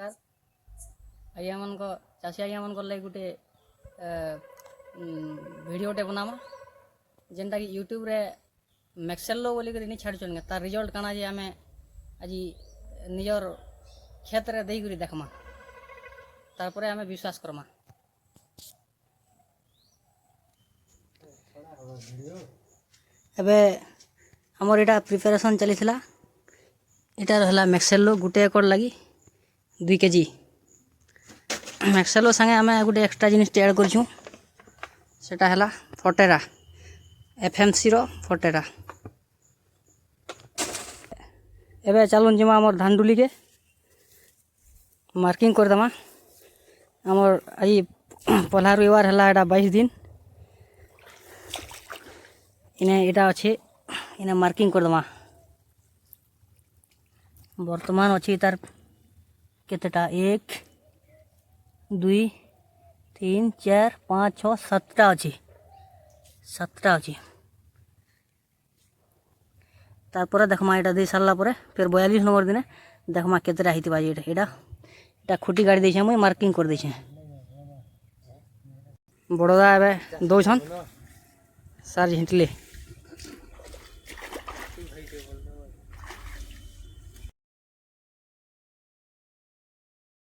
आज्ञा मान चाषी आज्ञा मान लगे गोटे भिडटे बनामा जेनटा कि यूट्यूब रे मैक्सेलो बोलिक नहीं छाड़ुन तार रिजल्ट काना जे आम आज निजर खेत रे देकर देखमा तारपर आम विश्वास करमा। एबे हमर इटा प्रिपेरेसन चली इटा रहा मैक्सेलो गोटे एकड़ लगी 2 केजी मैक्सेलो संगे आम गोटे एक्सट्रा जिनिस ऐड करछुं सेटा हला फटेरा एफएमसी रो फटेरा। एबे चलुन जिमा हमर धानडुली के मार्किंग कर दमा। हमर आज पहला रविवार हला एटा 22 दिन इने एटा अच्छे इने मार्किंग कर दमा। वर्तमान अच्छी तार केतेटा 1 2 3 4 5 6 7टा अच्छी 7टा अच्छी तारपर देखमा एटा दे सारला परे फिर 42 नंबर दिन देखमा केतेटा हितबा एटा एटा एटा खुटी गाड़ी देछे मुई मार्किंग कर देछे। बड़दा एबे दौछन सार झिंटले